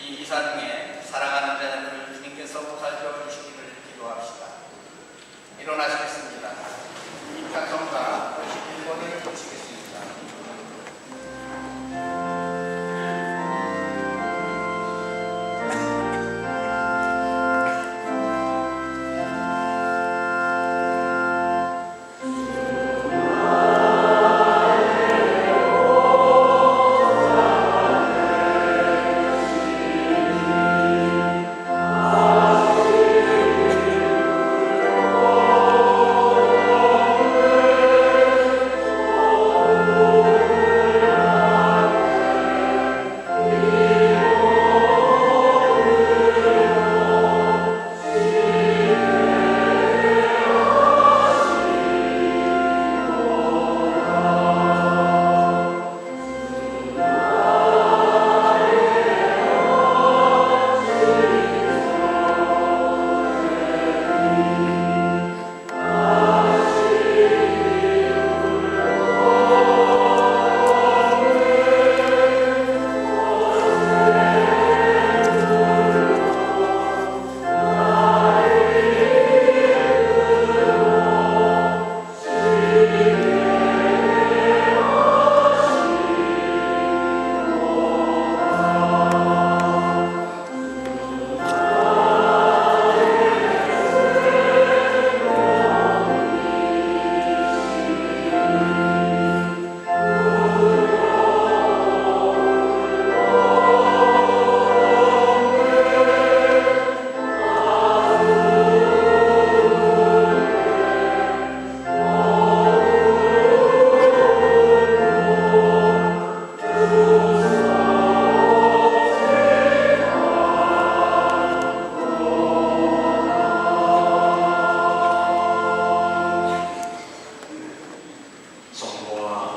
이 이사 중에 사랑하는 자녀들을 주님께서 보살펴 주시기를 기도합시다. 일어나시겠습니다. 입장성가 51번을 보시겠습니다.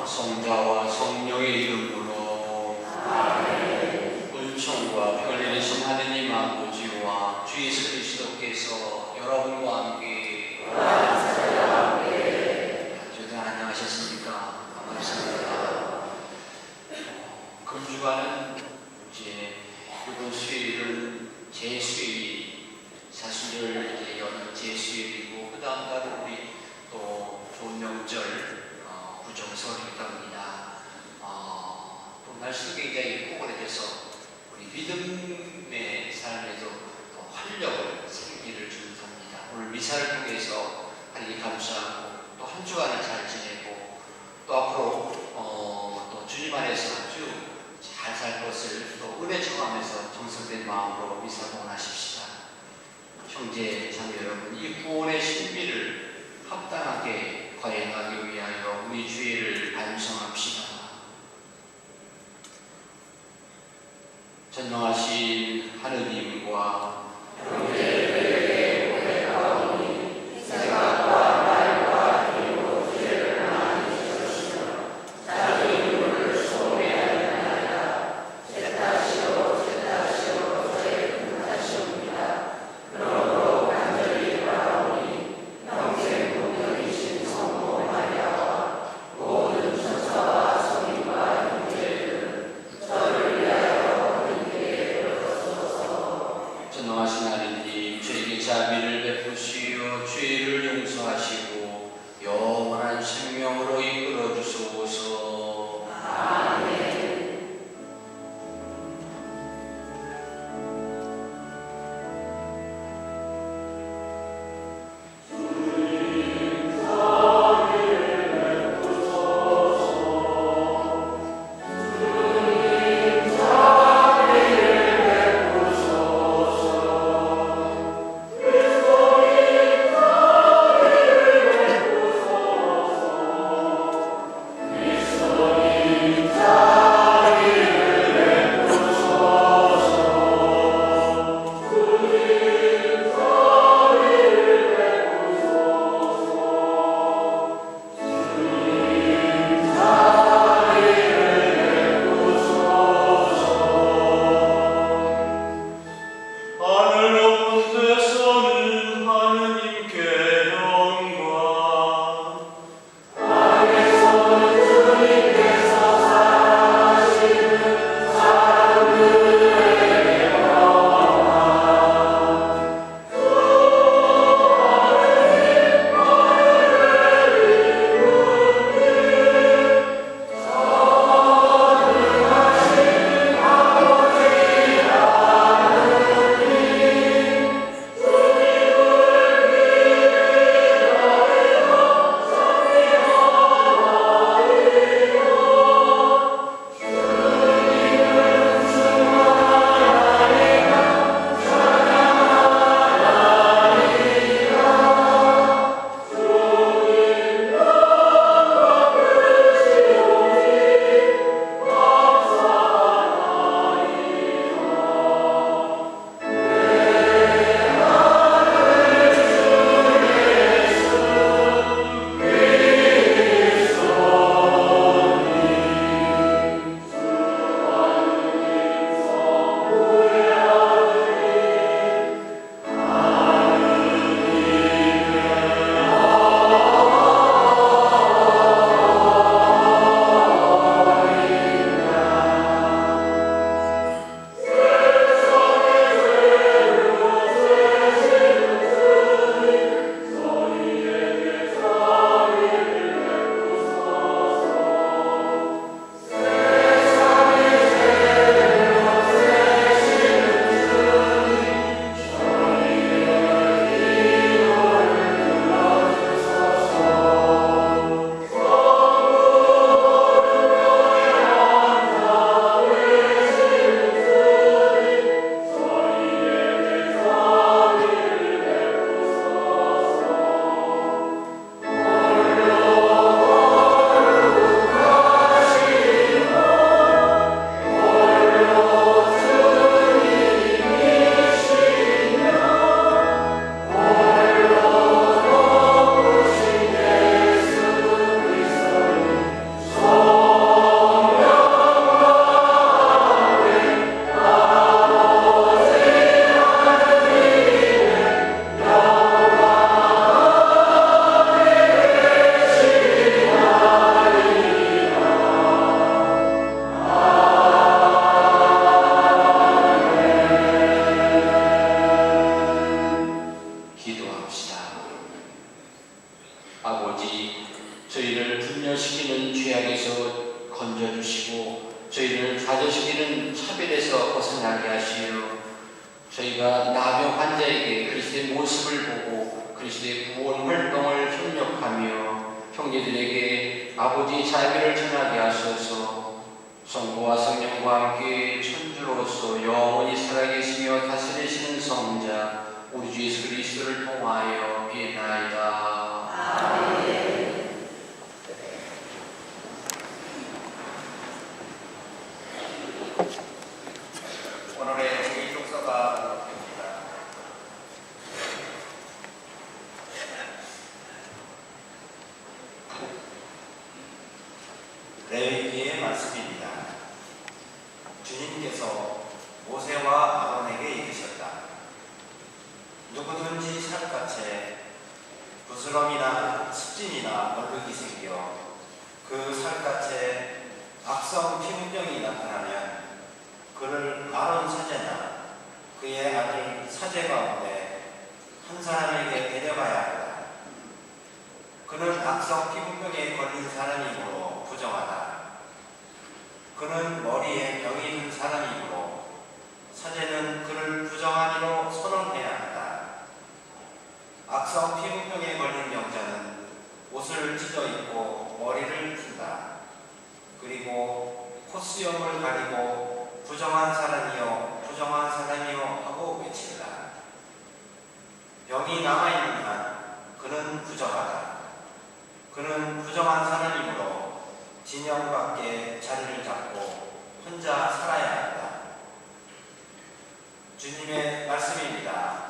성자와 성령의 이름으로 은총과 평을 내리신 하느님 아버지와 주 예수 그리스도께서 여러분과 함께 주님 안녕하셨습니까? 반갑습니다. 금주간은 이제 이번 수요일은 제수요일, 사순절 이제 여는 제수요일이고 그 다음 달은 우리 또 좋은 명절 구정설이기도 합니다. 또 날씨가 굉장히 포근해져서 우리 믿음의 삶에도 또 활력을 생기를 주는 겁니다. 오늘 미사를 통해서 하나님 감사하고 또 한 주간을 잘 지내고 또 앞으로 또 주님 안에서 아주 잘 살 것을 또 은혜 청하면서 정성된 마음으로 미사 봉헌하십시다. 형제 자매 여러분, 이 구원의 신비를 합당하게 거행하기 위하여 우리 주의를 반성합시다. 전능하신 하느님과 우리에게 보내가오니 생각과 말과 힘으로 죄를 많이 지으시며 자기 이름을 소매하였나이다. 제 탓이요 저의 큰 탓이옵니다. 그러므로 간절히 바라오니 평생 동정이신 성모 마리아와 모든 천사와 성인과 형제들은 저를 위하여 하느님께 빌어주소서. 전하게 하시오. 저희가 나병 환자에게 그리스도의 모습을 보고 그리스도의 구원 활동을 협력하며 형제들에게 아버지의 자비를 전하게 하소서. 성부와 성령과 함께 천주로서 영원히 살아계시며 다스리시는 성자 우리 주 예수 그리스도를 통하여 비나이다. 아멘. 오늘의 제1독서가 등록됩니다. 레위기의 말씀입니다. 주님께서 모세와 아론에게 이르셨다. 누구든지 살갗에 부스럼이나 습진이나 얼룩이 생겨 그 살갗에 악성 피부병이 나타나면 그를 아론 사제나 그의 아들 사제 가운데 한 사람에게 데려가야 한다. 그는 악성 피부병에 걸린 사람이므로 부정하다. 그는 머리에 병이 든 사람이므로 사제는 그를 부정하기로 선언해야 한다. 악성 피부병에 걸린 병자는 옷을 찢어 입고 머리를 푼다. 그리고 콧수염을 가리고 부정한 사람이요 부정한 사람이요 하고 외친다. 병이 남아있는 한 그는 부정하다. 그는 부정한 사람이므로 진영 밖에 자리를 잡고 혼자 살아야 한다. 주님의 말씀입니다.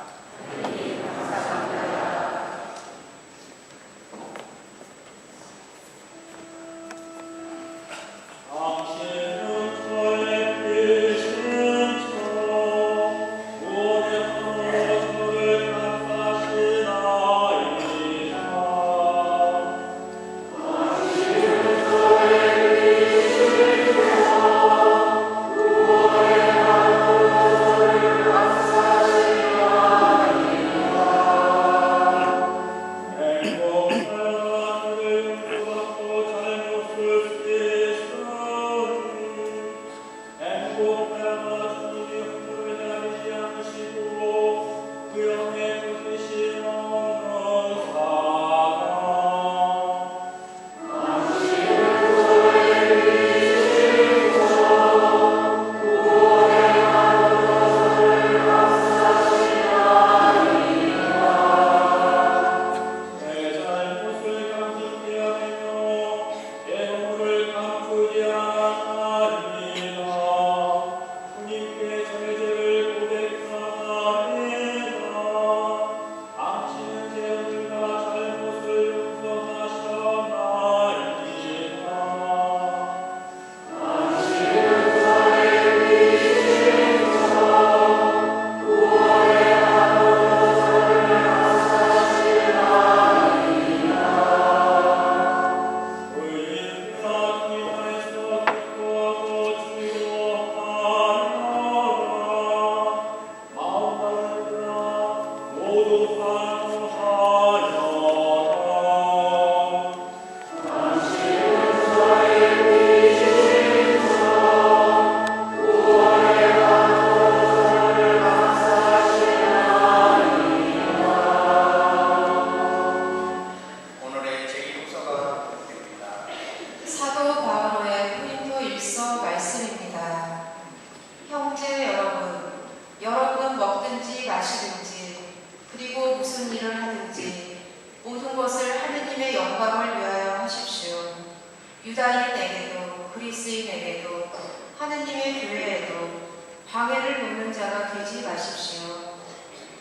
유다인에게도 그리스인에게도 하느님의 교회에도 방해를 놓는 자가 되지 마십시오.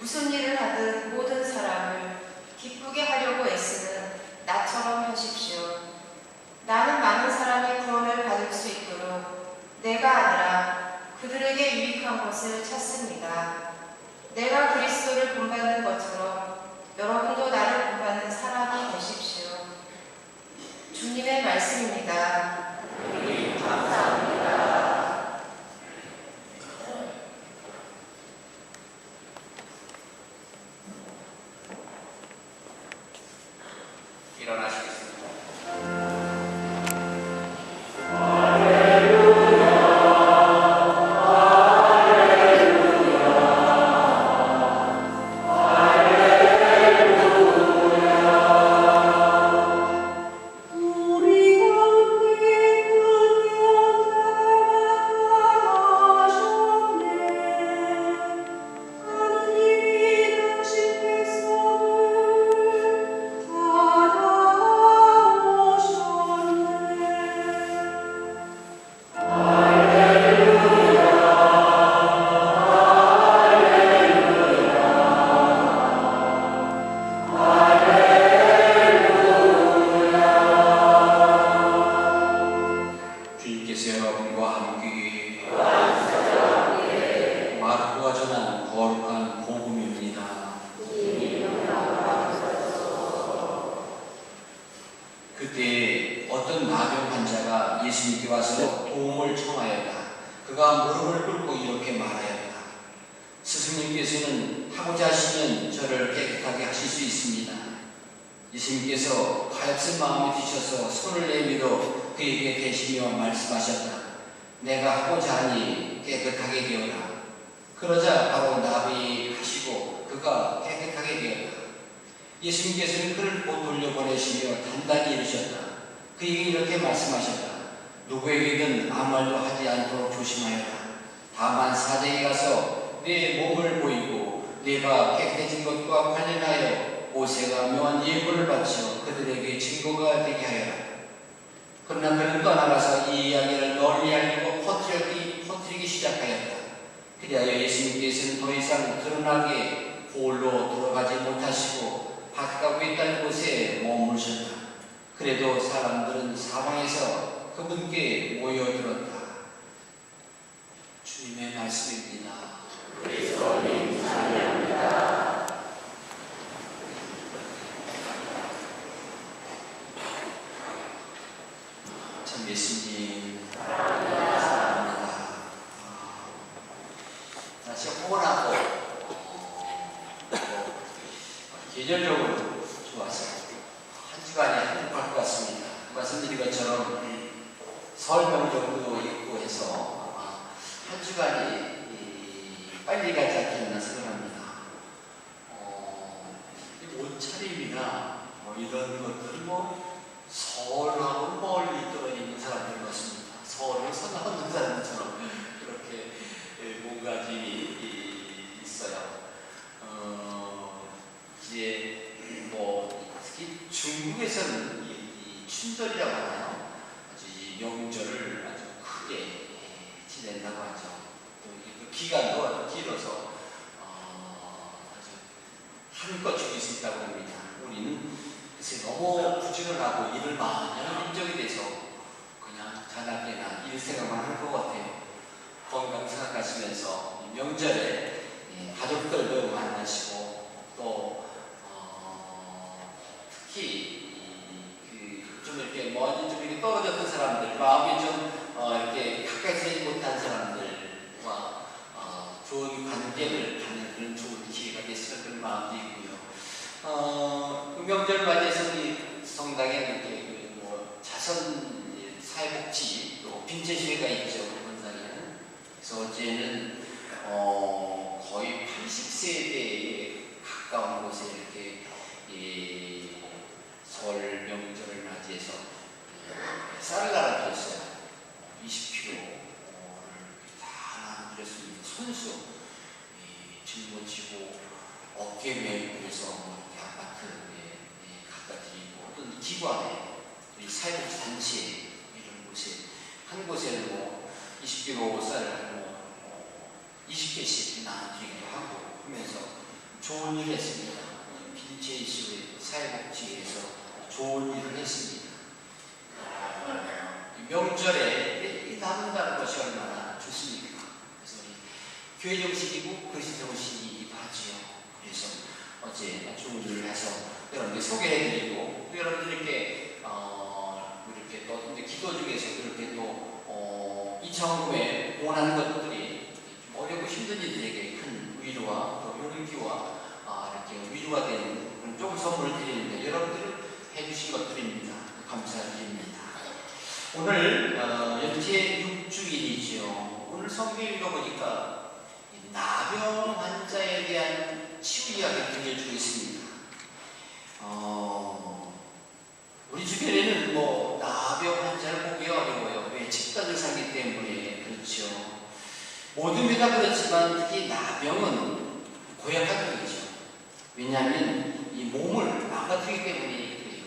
무슨 일을 하든 모든 사람을 기쁘게 하려고 애쓰는 나처럼 하십시오. 나는 많은 사람이 구원을 받을 수 있도록 내가 아니라 그들에게 유익한 것을 찾습니다. 내가 그리스도를 본받는 것처럼 여러분도 나를 본받는 사람이 되십시오. 주님의 말씀입니다. 감사합니다. 일어나시겠습니다. 할렐루야, 할렐루야. 전한 거룩한 복음입니다. 그때 어떤 나병 환자가 예수님께 와서 도움을 청하였다. 그가 무릎을 꿇고 이렇게 말하였다. 스승님께서는 하고자 하시면 저를 깨끗하게 하실 수 있습니다. 예수님께서 가엾은 마음이 드셔서 손을 내밀어 그에게 대시며 말씀하셨다. 내가 하고자 하니 깨끗하게 되어라. 그러자 바로 나비 하시고 그가 깨끗하게 되었다. 예수님께서는 그를 곧 돌려보내시며 단단히 이르셨다. 그에게 이렇게 말씀하셨다. 누구에게든 아무 말도 하지 않도록 조심하여라. 다만 사대에 가서 내 몸을 보이고 내가 깨끗해진 것과 관련하여 모세가 명한 예고를 바쳐 그들에게 증거가 되게 하여라. 그러나 그는 떠나가서 이 이야기를 널리 알리고 퍼뜨리기 시작하였다. 그리하여 예수님께서는 더 이상 드러나게 홀로 들어가지 못하시고 가까이 있다는 곳에 머무르셨다. 그래도 사람들은 사방에서 그분께 모여들었다. 주님의 말씀입니다. 그리스도님 찬양합니다. 참 예수님 사랑합니다. 날씨가 포근하고 계절적으로 좋아서 한 주간이 행복할 것 같습니다. 말씀드린 것처럼 설 명절도 있고 해서 아마 한 주간이 빨리 가지 않겠나 생각합니다. 옷차림이나 이런 것들 설하고 멀리 떨어져 있는 사람들 같습니다. 설을 선하는 사람들처럼 그렇게 몸가짐이 있어요. 이제 특히 중국에서는 이 춘절이라고 하나요? 아주 이 명절을 아주 크게 지낸다고 하죠. 또 그 기간도 아주 길어서 아주 한껏 즐길 수 있다고 합니다. 우리는 글쎄 너무 부지런하고 일을 많이 하는 인적이 돼서 그냥 자나깨나 일 생각만 할 것 같아요. 건강 생각하시면서 명절에 가족들도 만나시고 또 특히 좀 이렇게 멀리 좀 이렇게 떨어졌던 사람들, 마음이 좀 이렇게 가까이 지내지 못한 사람들과 좋은 관계를 갖는 그런 좋은 기회가 됐으면 그런 마음도 있고요. 명절 맞이해서 우리 성당에 이렇게 자선 사회복지 또 빈재시회가 있죠. 우리 본당에는. 그래서 어제는 거의 80세대에 가까운 곳에 이렇게 설 명절을 맞이해서 쌀을 갈아드렸어요. 20kg를 다 나눠드렸습니다. 손수 짊어지고 어깨 메고 그래서 이렇게 아파트에 갖다 드리고 어떤 기관에 우리 사회복지 단체 이런 곳에 한 곳에는 20kg 쌀을 20개씩 나눠드리기도 하고 하면서 좋은 일을 했습니다. 빈체이시의 사회복지에서 좋은 일을 했습니다. 명절에 이 나눈다는 것이 얼마나 좋습니까? 그래서 우리 교회 정식이고 그리스도 정식이기도 하지요. 그래서 어제 좋은 일을 해서 여러분께 소개해드리고 또 여러분들께 이렇게 또 기도 중에서 이렇게 또 이창금에 원하는 것들이 좀 어렵고 힘든 이들에게 큰 위로와 또 용기와 이렇게 위로가 되는 그런 조금 선물을 드리는데 여러분들은 해주신 것들입니다. 감사드립니다. 오늘 연체 6주일이죠. 오늘 성경 읽어보니까 나병 환자에 대한 치유 이야기를 들려주고 있습니다. 우리 주변에는 나병 환자를 보기 어려워요. 왜? 집단을 살기 때문에 그렇죠. 모든 게 다 그렇지만 특히 나병은 고약한 병이죠. 왜냐하면 이 몸을 망가뜨리기 때문에 그래요.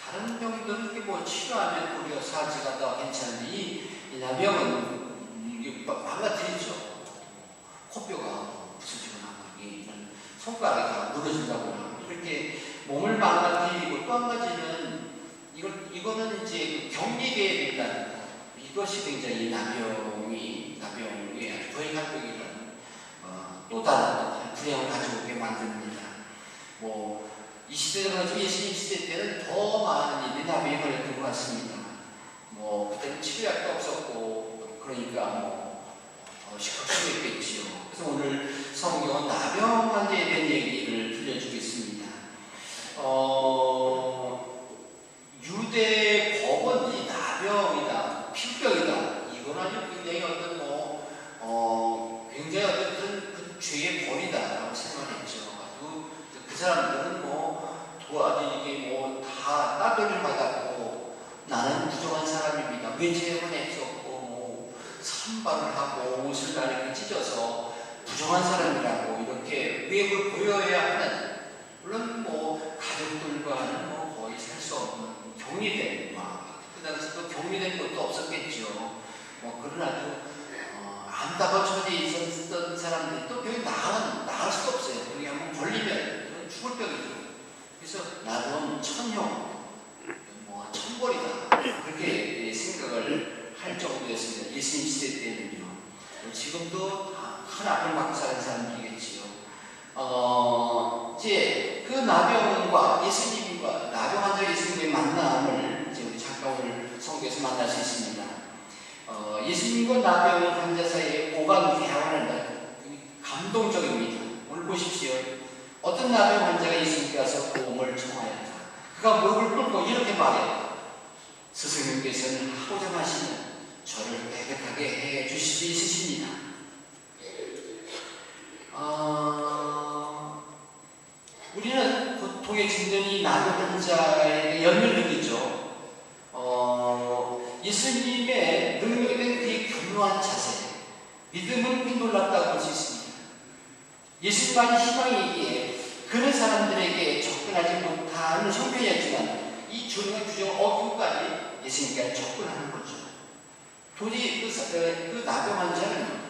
다른 병들은 이렇게 치료하면 우리가 사지가 더 괜찮은데 이 나병은 망가뜨리죠. 코뼈가 부서지거나 손가락이 다 무너진다거나 이렇게 몸을 망가뜨리고 또 한 가지는 이거는 이제 경계돼야 된다는 거. 이것이 굉장히 나병의 아주 고약한 병이라는 또 다른 불행을 가져오게 만듭니다. 이 시대는 예수님 시대 때는 더 많은 일이 나비에 걸렸던 것 같습니다. 그때는 치료약도 없었고 그러니까 시끄럽겠지요. 그래서 오늘 성경은 나병 환자에 대한 얘기를 들려주겠습니다. 유대 법은 이 나병이다, 피부병이다, 이건 아주 굉장히 굉장히 그 죄의 벌이다라고 생각했죠. 그 사람들은 도와주기 다 따돌림 받았고 나는 부정한 사람입니다. 왜 죄만 했었고 산발을 하고 옷을 나르게 찢어서 부정한 사람이라고 이렇게 외부를 보여야 하는, 물론 가족들과는 거의 살 수 없는 격리된, 그 당시도 격리된 것도 없었겠죠. 그런 아주 안타까운 처지에 있었던 사람들도 병이 나을 수도 없어요. 병이 한번 걸리면 죽을 병이죠. 그래서 나는 천형, 천벌이다, 그렇게 생각을 할 정도였습니다. 예수님 시대 때는요. 지금도 큰 악을 맡고 사는 사람들이겠지요. 이제 그 나병과 예수님과 나병 환자 예수님의 만남을 이제 우리 잠깐 오늘 성경에서 만날 수 있습니다. 예수님과 나병 환자 사이에 오간 대화는 감동적입니다. 오늘 보십시오. 어떤 나병 환자가 예수님께 와서 도움을 청하였다. 그가 목을 꿇고 이렇게 말해요. 스승님께서는 하고자 하시는 저를 깨끗하게 해 주실 수 있으십니다. 우리는 고통에 짓는 이 나병 환자에게 연민을 느끼죠. 예수님의 능력에 대한 그 교묘한 자세, 믿음은 놀랍다고 볼 수 있습니다. 예수님만이 희망이기에 그런 사람들에게 접근하지 못하는 형편이었지만 이 주님의 규정을 어기고까지 예수님께 접근하는 거죠. 도저히 그 나병 환자는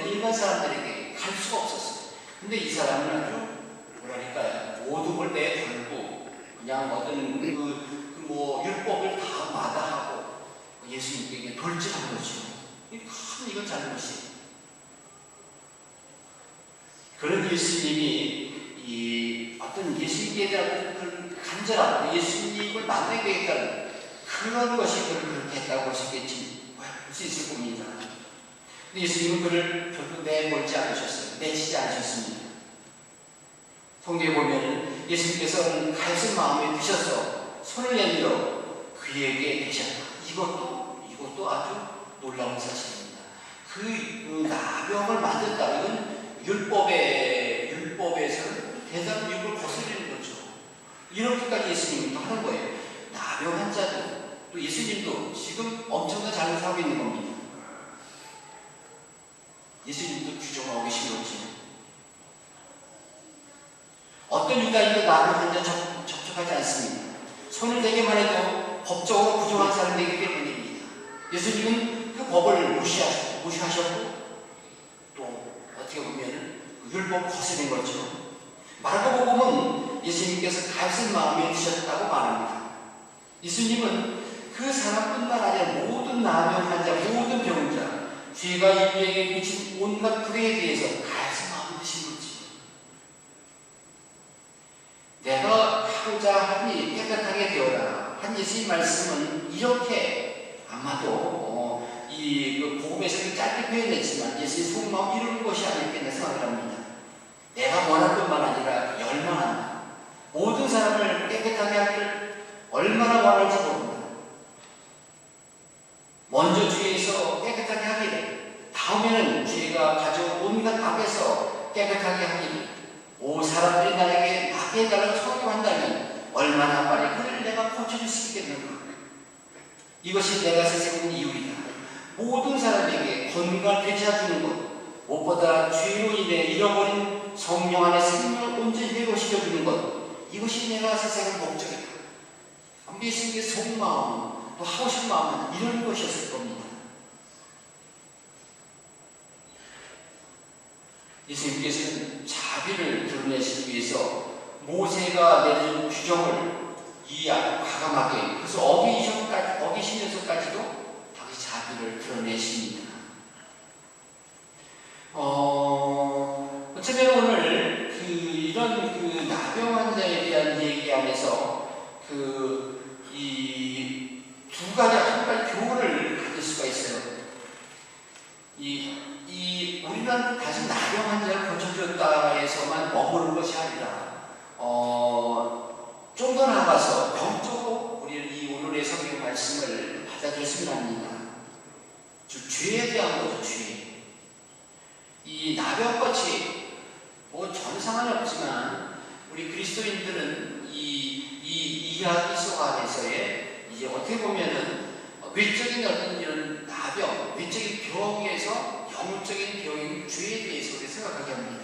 일반 사람들에게 갈 수가 없었어요. 근데 이 사람은 아주 모든 걸 내걸고 그냥 어떤 율법을 다 마다하고 예수님께 돌진한 거죠. 이건 잘못이에요. 그런 예수님이 어떤 예수님에 대한 그 간절함, 예수님을 만나게 했다는 그런 것이 그를 그렇게 했다고 볼 수 있을 겁니다. 근데 예수님은 그를 결국 내몰지 않으셨어요. 내치지 않으셨습니다. 성경에 보면 예수님께서는 가엾은 마음에 드셔서 손을 내밀어 그에게 계셨다. 이것도 아주 놀라운 사실입니다. 그 나병을 만든다. 이건 율법에서는 대단한 율법을 거스르는 거죠. 이렇게까지 예수님이 또 하는 거예요. 나병 환자도 또 예수님도 지금 엄청난 잘못하고 있는 겁니다. 예수님도 규정하고 계신 거죠. 어떤 유다인도 나병 환자 접촉하지 않습니다. 손을 대기만 해도 법적으로 부정한 사람이기 때문입니다. 예수님은 그 법을 무시하셨고 또 어떻게 보면 율법을 거스른 거죠. 마가복음은 예수님께서 가엾은 마음에 드셨다고 말합니다. 예수님은 그 사람뿐만 아니라 모든 나병 환자, 모든 병자, 죄가 인류에게 미친 온갖 불의에 대해서 가엾은 마음을 드신 거지. 내가 하고자 하니 깨끗하게 되어라 한 예수님 말씀은 이렇게 아마도 그 복음에서 짧게 표현했지만 예수의 속마음 이루는 것이 아닐까 생각을 합니다. 내가 원할 뿐만 아니라 열망한다. 모든 사람을 깨끗하게 하기를 얼마나 원할지 모른다. 먼저 죄에서 깨끗하게 하기를, 다음에는 죄가 가져온 온갖 악에서 깨끗하게 하기를, 사람들이 나에게 나게 해달라고 청구한다면 얼마나 빨리 그를 내가 고쳐줄 수 있겠는가. 이것이 내가 세상의 이유이다. 모든 사람에게 건강을 되찾아주는 것, 무엇보다 죄로 인해 잃어버린 성령 안에 생명을 온전히 회복시켜주는 것, 이것이 내가 세상의 목적이다. 예수님의 속마음, 또 하고 싶은 마음은 이런 것이었을 겁니다. 예수님께서는 자비를 드러내시기 위해서 모세가 내린 규정을 과감하게, 그래서 어기시면서까지도 자비를 드러내십니다. 어쩌면 오늘 이런 나병 환자에 대한 얘기 안에서 이 두 가지 한 가지 교훈을 가질 수가 있어요. 우리는 단순 나병 환자를 고쳐줬다에서만 머무는 것이 아니라 좀 더 나아가서 영적으로 우리는 이 오늘의 성경 말씀을 받아들였으면 합니다. 죄에 대한 거죠, 죄. 이 나병같이 전 상관이 없지만 우리 그리스도인들은 이 이야기 속 안에서의 이제 어떻게 보면은 외적인 어떤 이런 나병, 외적인 병에서 영적인 병인 죄에 대해서 우리 생각하게 합니다.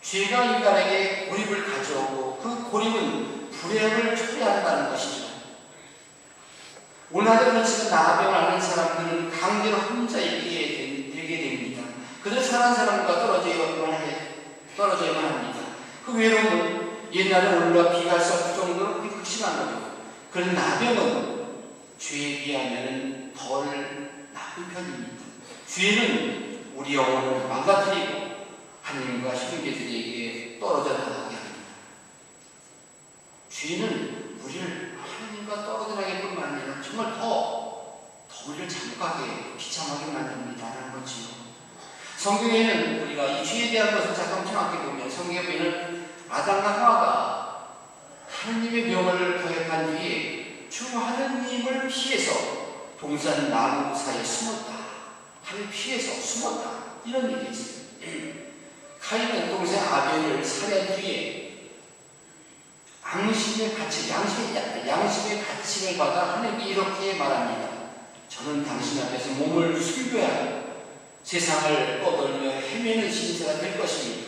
죄가 인간에게 고립을 가져오고 그 고립은 불행을 초래한다는 것이죠. 오늘날 그렇지만 나병을 앓는 사람들은 강제로 혼자 있게 되게 됩니다. 그들 사는 사람과 떨어져야만 합니다. 그 외로움은 옛날에 오늘과 비교할 수 없을 정도로 극심한 거죠. 그런 나병은 죄에 비하면 덜 나쁜 편입니다. 죄는 우리 영혼을 망가뜨리고 하나님과 형제들에게 떨어져 나가게 합니다. 죄는 우리를 하나님과 떨어져 나게 뿐만 아니라 정말 더 우리를 잘못하게 비참하게 만듭니다라는 거지요. 성경에는 우리가 이 죄에 대한 것을 잠깐 정확히 보면 성경에 보면 아담과 하와가 하나님의 명을 거역한 뒤에 주 하나님을 피해서 동산 나무 사이에 숨었다. 하나님 피해서 숨었다. 이런 얘기 있어요. 카인은 동생 아벨을 살해한 뒤에 양심의 가책을 받아 하나님이 이렇게 말합니다. 저는 당신 앞에서 몸을 숨겨야 하고 세상을 떠돌며 헤매는 신세가 될 것입니다.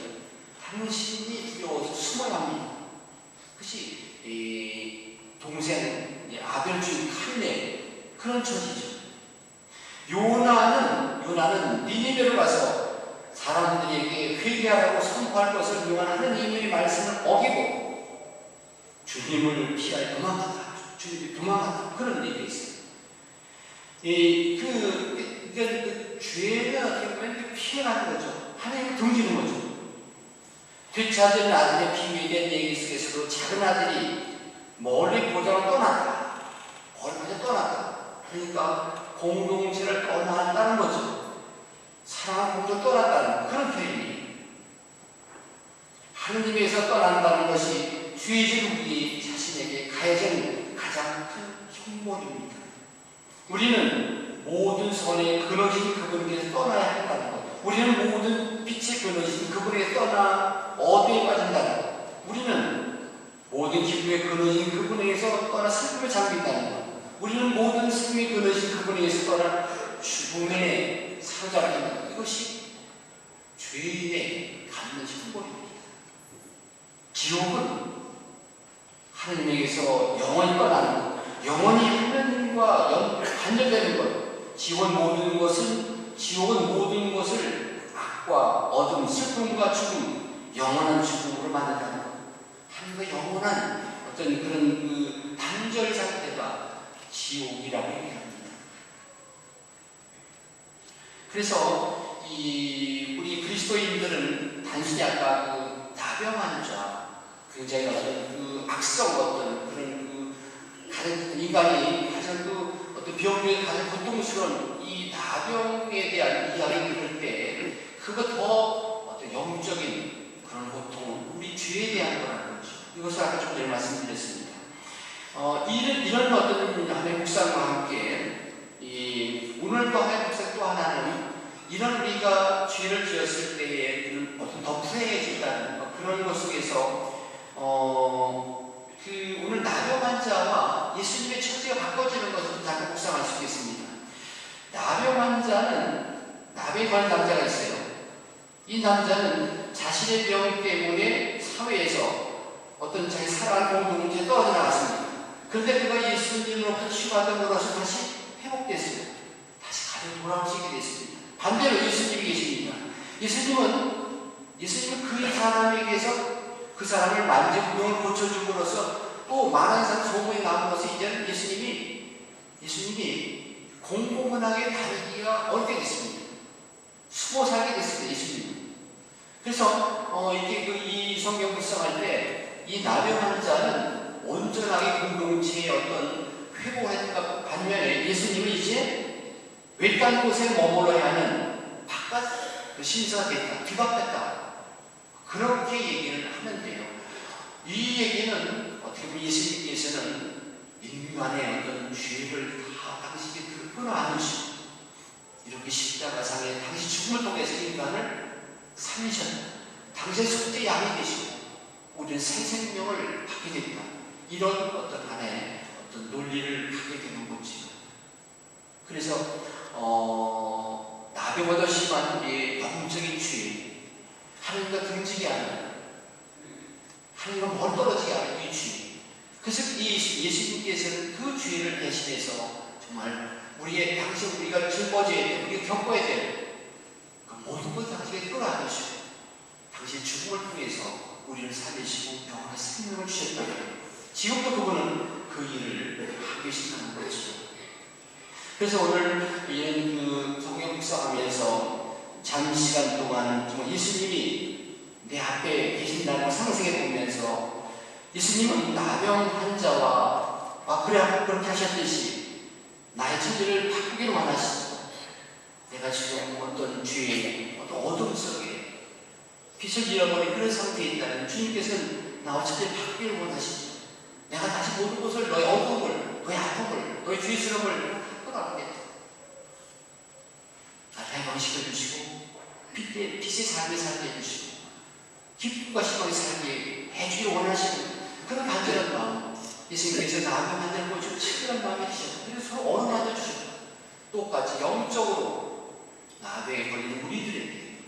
당신이 두려워서 숨어야 합니다. 그것이 동생 아벨 중 카인의 그런 처지죠. 요나는 니니베로 가서 사람들에게 회개하라고 선포할 것을 명하는 하나님의 말씀을 어기고 주님을 피하여 도망갔다. 주님이 도망갔다. 그런 얘기가 있어요. 죄는 어떻게 보면 피해가는 거죠. 하나님을 등지는 거죠. 되찾은 아들의 비밀에 대한 얘기 속에서도 작은 아들이 멀리 고장을 떠났다. 멀리 떠났다. 그러니까 공동체를 떠난다는 거죠. 사랑하는 공동체를 떠났다는 그런 표현이에요. 하느님에서 떠난다는 것이 죄진 우리 자신에게 가해진 가장 큰 흉mol입니다. 우리는 모든 선의 근원이신 그분에게서 떠나야 한다는 것. 우리는 모든 빛의 근원이신 그분에게 떠나 어두에 빠진다는 것. 우리는 모든 기쁨의 근원이신 그분에게서 떠나 슬픔에 잠긴다는 것. 우리는 모든 슬픔의 근원이신 그분에게서 떠나 죽음에 사로잡힌다는 것. 이것이 죄인의 갖는 흉mol입니다. 지옥은 하나님에게서 영원히 떠나는 것, 영원히 하나님과 단절되는 것. 지옥은 모든 것을 악과 어둠, 슬픔과 죽음, 영원한 죽음으로 만든다는 것. 하나님과 영원한 어떤 그런 단절 상태가 지옥이라고 얘기합니다. 그래서 우리 그리스도인들은 단순히 아까 나병한 자, 굉장히 어떤 악성 어떤 그런 가장 인간이 가장 어떤 병 중에 가장 고통스러운 이 나병에 대한 이야기를 들을 때 그거 더 어떤 영적인 그런 고통은 우리 죄에 대한 거라는 거죠. 이것을 아까 좀 전에 말씀드렸습니다. 이런 어떤 하나의 묵상과 함께 오늘도 하나의 묵상 또 하나는 이런 우리가 죄를 지었을 때에 어떤 더 불행해진다는 그런 것 속에서 오늘 나병 환자와 예수님의 처지가 바꿔지는 것을 잠깐 묵상할 수 있겠습니다. 나병 환자는 나병에 걸린 남자가 있어요. 이 남자는 자신의 병 때문에 사회에서 어떤 자기 살아가는 공동체에 떨어져 나갔습니다. 그런데 그가 예수님으로부터 치유받음으로써 다시 회복됐어요. 다시 가정 돌아올 수 있게 됐습니다. 반대로 예수님이 계십니다. 예수님은 그 사람에게서 그 사람을 만지고 병을 고쳐줌으로써 또 많은 사람 소문이 나므로써 이제는 예수님이 공공연하게 다니기가 어렵게 됐습니다. 숨어 살게 됐습니다. 예수님. 그래서 이게 이 성경 묵상할 때 이 나병하는 자는 온전하게 공동체의 어떤 회복과 반면에 예수님은 이제 외딴 곳에 머물러야 하는 바깥 신사가 됐다, 뒤바뀌었다. 그렇게 얘기를 하는데요. 이 얘기는 어떻게 보면 예수님께서는 인간의 어떤 죄를 다 당신이 끌어안으시고 이렇게 십자가상에 당신 죽음을 통해서 인간을 살리셨다. 당신의 속죄 양이 되시고 우리는 새 생명을 받게 됩니다. 이런 어떤 하나의 어떤 논리를 갖게 되는 거지. 그래서 나병보다 심한 우리의 영적인 죄, 하나님과 등지게 하는, 하나님과 멀 떨어지게 하는 이 죄. 그래서 예수님께서는 그 죄를 대신해서 정말 우리의 당시 우리가 짊어져야 될, 우리가 겪어야 될 그 모든 것 당신이 끌어안으시고 당신 죽음을 통해서 우리를 살리시고 영원한 생명을 주셨다면 지금도 그분은 그 일을 하고 계신다는 거죠. 그래서 오늘 이런 성경 묵상하면서 장시간 동안 정말 예수님이 내 앞에 계신다는 걸 상상해 보면서 예수님은 나병 환자와 그렇게 하셨듯이 나의 처지를 바꾸기를 원하시죠. 내가 지금 어떤 죄에 어떤 어둠 속에 빛을 잃어버린 그런 상태에 있다면 주님께서는 나와 처지를 바꾸기를 원하시죠. 내가 다시 모든 것을 너의 어둠을, 너의 아픔을, 너의 죄스러움을 바꿔가겠다. 나를 해방시켜주시고 빛의 삶을 살게 해주시고 기쁨과 희망을 살게 해주기를 원하시는 그런 간절한 마음. 예수님께서 나를 만드는 걸 좀 친근한 마음이 드셨다. 그래서 서로 어루만져 주셨다. 똑같이 영적으로 나병에 걸리는 우리들에게,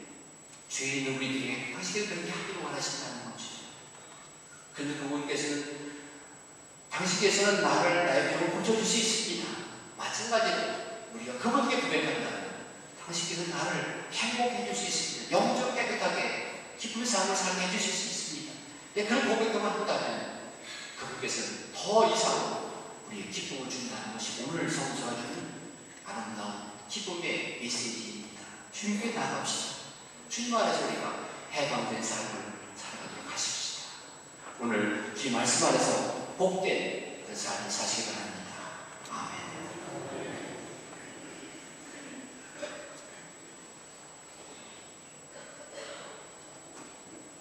죄 있는 우리들에게 당신께서 그렇게 하기를 원하신다는 거죠. 그런데 그분께서는 당신께서는 나의 병을 고쳐줄 수 있습니다. 마찬가지로 우리가 그분께 고백한다면 당신께서 나를 행복해 줄 수 있습니다. 영적 깨끗하게 기쁜 삶을 살게 해주실 수 있습니다. 그런 고백만 한다면 그분께서는 더 이상 우리의 기쁨을 준다는 것이 오늘 성서가 주는 아름다운 기쁨의 메시지입니다. 주님께 나갑시다. 주님 안에서 우리가 해방된 삶을 살아가도록 하십시다. 오늘 주님 말씀 안에서 복된 그 삶을 사시기 바랍니다. 아멘.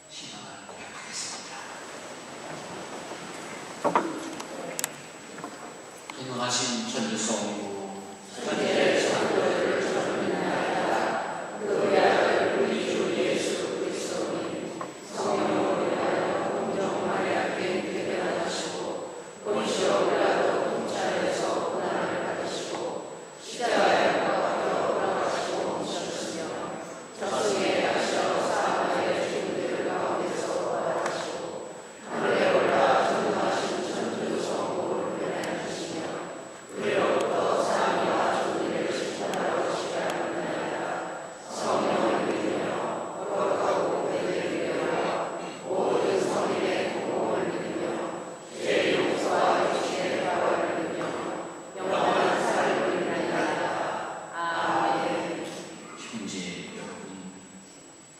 신앙을 고백하겠습니다. 인원하신 전주성부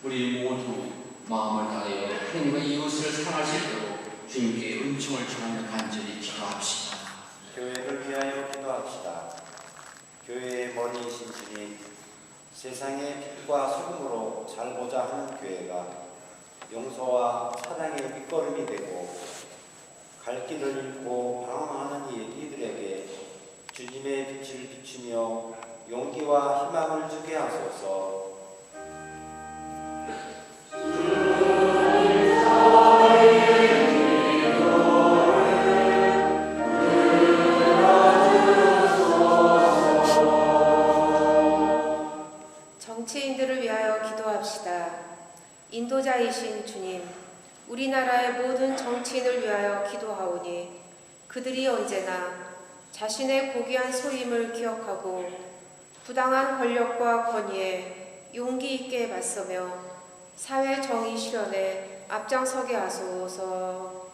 우리 모두 마음을 다하여 하나님과 이웃을 사랑하시도록 주님께 은총을 청하며 간절히 기도합시다. 교회를 위하여 기도합시다. 교회의 머리이신 주님, 세상의 빛과 소금으로 살고자 하는 교회가 용서와 사랑의 밑거름이 되고 갈 길을 잃고 방황하는 이들에게 주님의 빛을 비추며 용기와 희망을 주게 하소서. 정치인들을 위하여 기도합시다. 인도자이신 주님, 우리나라의 모든 정치인을 위하여 기도하오니 그들이 언제나 자신의 고귀한 소임을 기억하고 부당한 권력과 권위에 용기 있게 맞서며 사회 정의 실현에 앞장서게 하소서.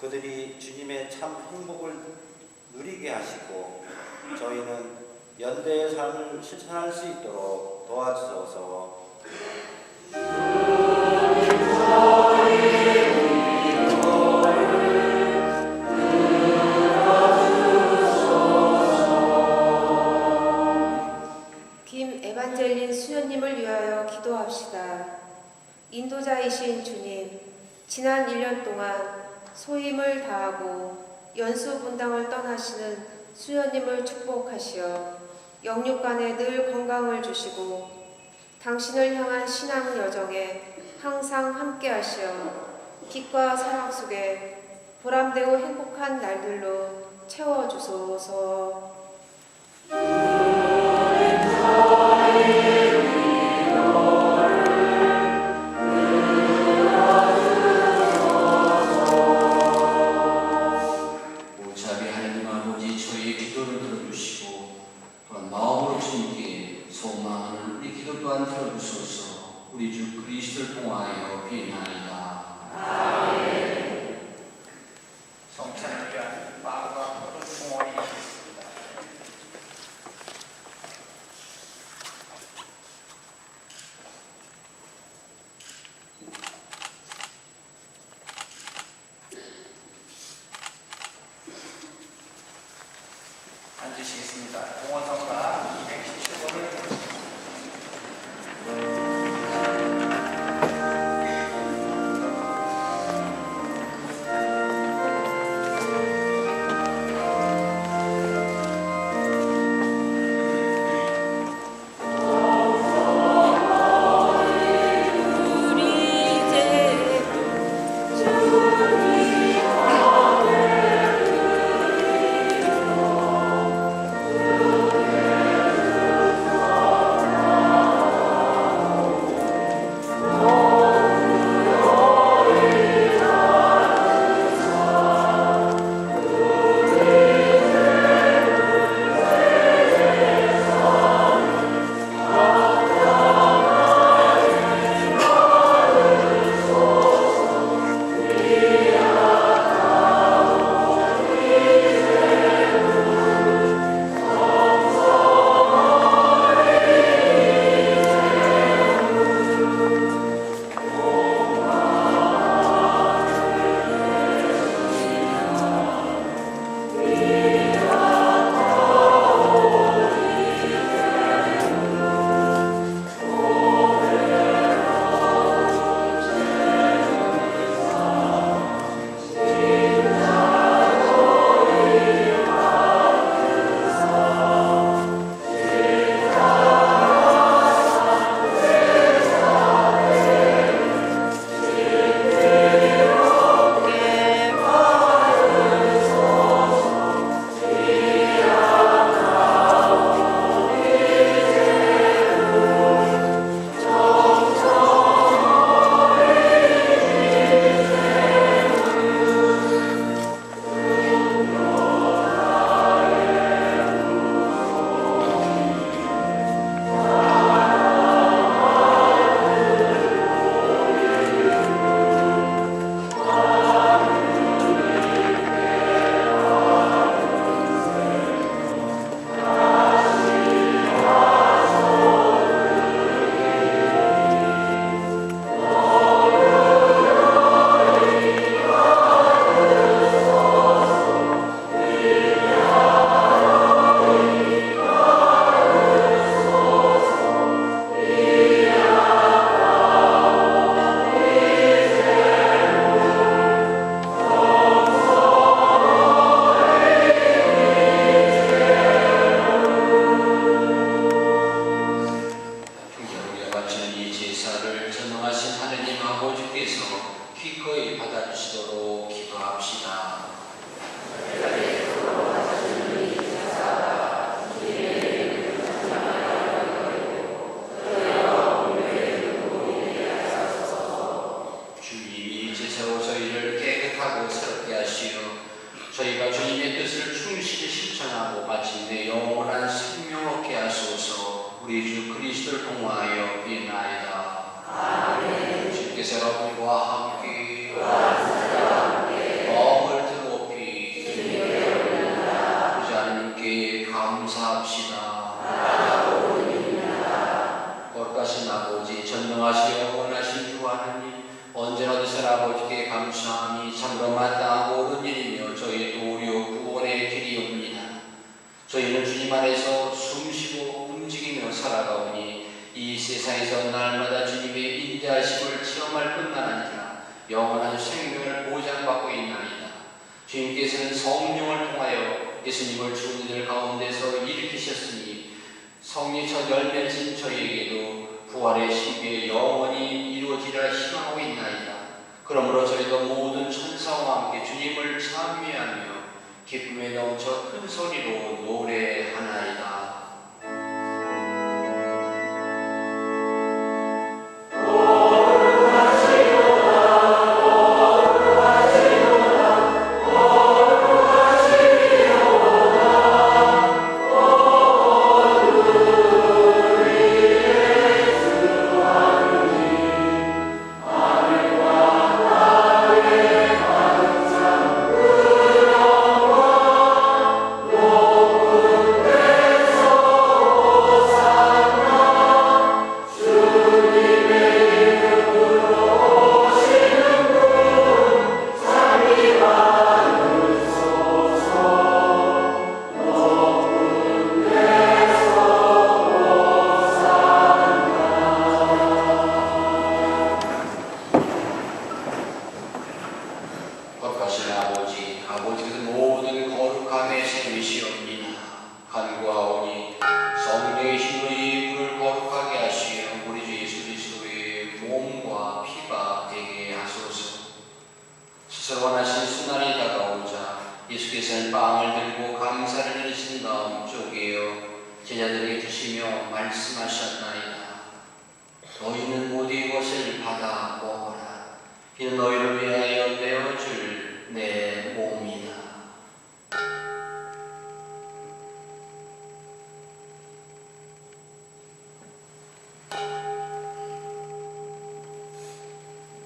그들이 주님의 참 행복을 누리게 하시고 저희는 연대의 삶을 실천할 수 있도록 도와주소서. 김 에반젤린 수녀님을 위하여 기도합시다. 인도자이신 주님, 지난 1년 동안 소임을 다하고 연수 분당을 떠나시는 수녀님을 축복하시어 영육간에 늘 건강을 주시고 당신을 향한 신앙 여정에 항상 함께하시어 빛과 사랑 속에 보람되고 행복한 날들로 채워주소서. 오자비 하나님 아버지, 저희의 기도를 들어주시고 또한 마음으로 주님께 소망하는 우리 기도 또한 들어주소서. 우리 주 그리스도를 통하여 비나이다. 성찬을 위한 마음과 모든 공헌이 있습니다. 앉으시겠습니다. 공헌성가 217번을 저희가 주님의 뜻을 충실히 실천하고 마침내 영원한 생명 얻게 하소서. 우리 주 그리스도를 통하여 비나이다. 아멘. 주께서 여러분과 함께 마음을 예수님 안에서 숨쉬고 움직이며 살아가오니 이 세상에서 날마다 주님의 인자하심을 체험할 뿐만 아니라 영원한 생명을 보장받고 있나이다. 주님께서는 성령을 통하여 예수님을 죽은 이들 가운데서 일으키셨으니 성령 첫 열매진 저희에게도 부활의 시기에 영원히 이루어지리라 희망하고 있나이다. 그러므로 저희도 모든 천사와 함께 주님을 찬미하며 기쁨에 넘쳐 큰 소리로 노래하나이다. 아버지께서 모든 거룩함의 셈이시옵니다. 간구하오니 성령의 힘으로 이 불을 거룩하게 하시어 우리 주 예수 그리스도의 몸과 피가 되게 하소서. 스스로 원하신 순환이 다가오자 예수께서는 빵을 들고 감사를 드리신 다음 쪼개어 제자들에게 주시며 말씀하셨나이다. 너희는 모두 이것을 받아 먹어라. 이는 너희를 위하여 내어줄 내 몸이다.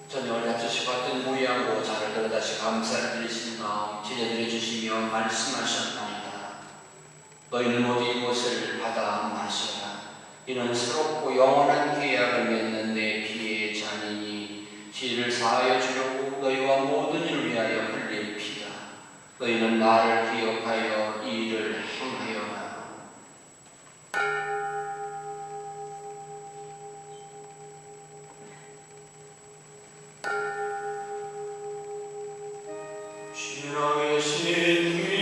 저녁을 합주시고 같은 무리하고 잔을 들어 다시 감사를 드리신 다음 제자들이 주시며 말씀하셨나이다. 너희는 모두 이것을 받아 마셔라. 이는 새롭고 영원한 계약을 맺는 내 피의 잔이니 죄를 사하여 주려고 너희와 모든 이를 위하여 흘릴 피다. 너희는 나를 기억하여 이 일을 행하여라. 신앙의 신이여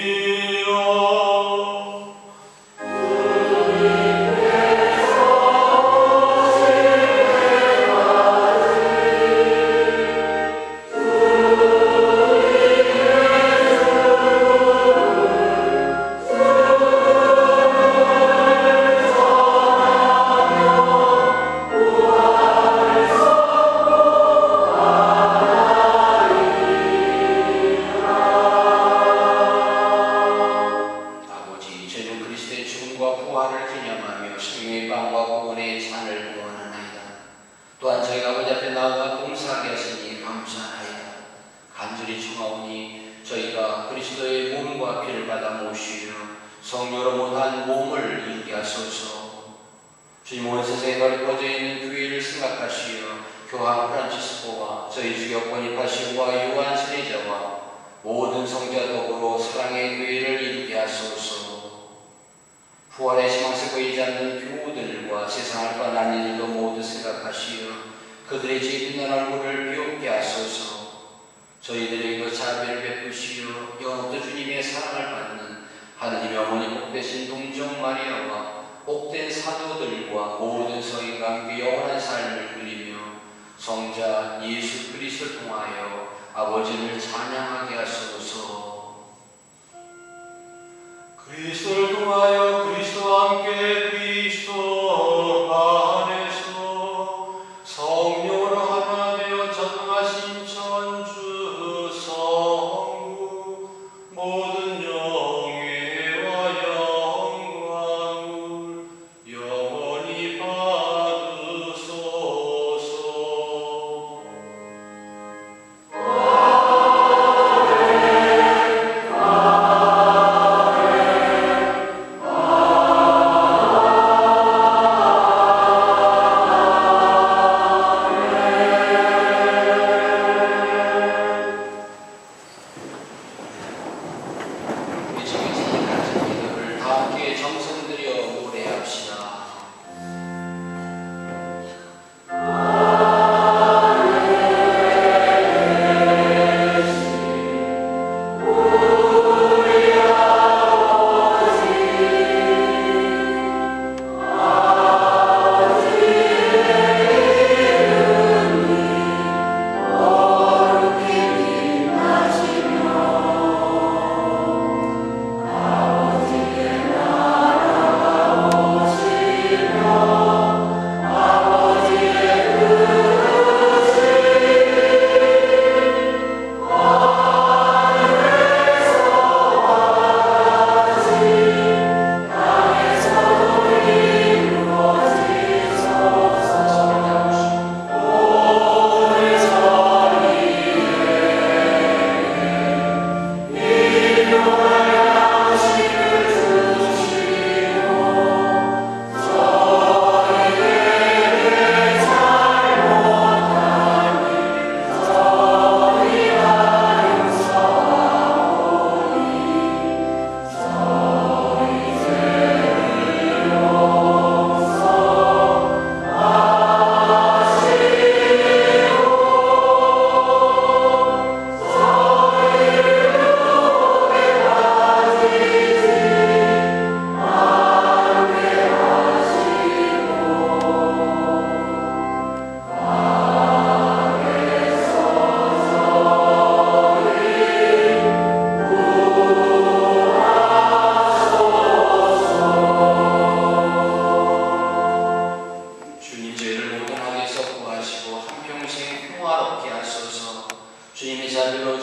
성령으로 못한 몸을 이루게 하소서. 주님 온 세상에 널리 퍼져 있는 교회를 생각하시어 교황 프란치스코와 저희 주교 보니파시오와 요한 세례자와 모든 성자 더불어 사랑의 교회를 이루게 하소서. 부활의 희망을 보이지 않는 교우들과 세상을 떠난 이들도 모두 생각하시어 그들의 죄짓는 얼굴을 비웃게 하소서. 저희들에게 자비를 베푸시어 영원토 주님의 사랑을 받는 하느님의 어머니 복되신 동정 마리아와 복된 사도들과 모든 성인과 함께 영원한 삶을 누리며 성자 예수 그리스도를 통하여 아버지를 찬양하게 하소서. 그리스도를 통하여 그리스도와 함께 그리스도 안에서 성령으로 하나 되어 전능하신 천주 성부 모든 영예와 영광을 영원히 받으소서. 아멘.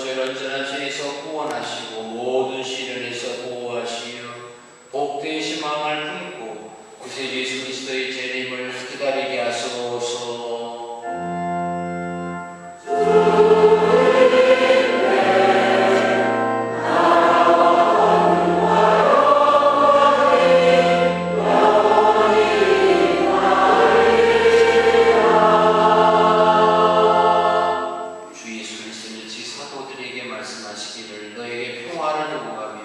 저희를 언제나 죄에서 구원하시고 모든 시련에서 보호하시며 복된 희망을 품고 구세 예수 그리스도의 재림을 기다리게 하소서. 말씀하시기를 너에게 평화를 두고 가며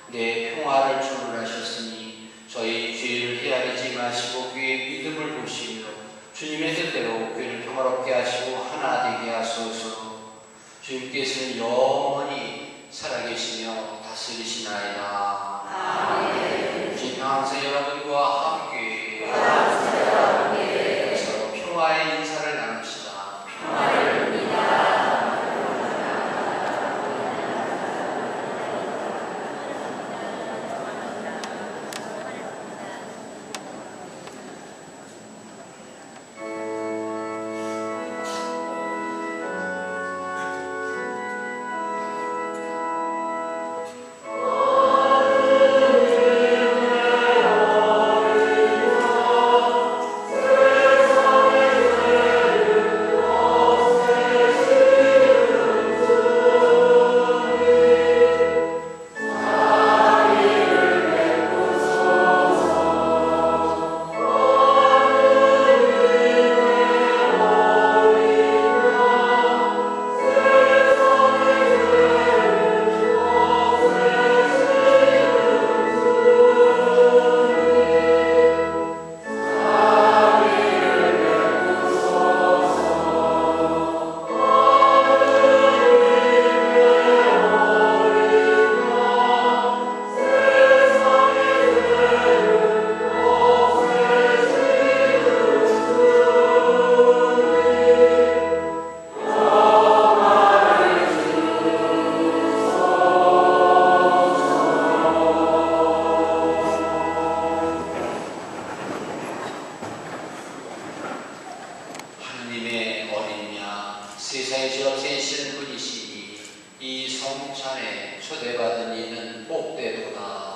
내 평화를 주를 하셨으니 저희 죄를 헤아리지 마시고 그의 믿음을 보시며 주님의 뜻대로 교회를 평화롭게 하시고 하나 되게 하소서. 주님께서는 영원히 살아계시며 다스리시나이다. 아멘. 주님 항상 여러분과 함께 서로 평화의 인사를 나눕시다. 세상에 죄 없애시는 분이시니 이 성찬에 초대받은 이는 복되도다.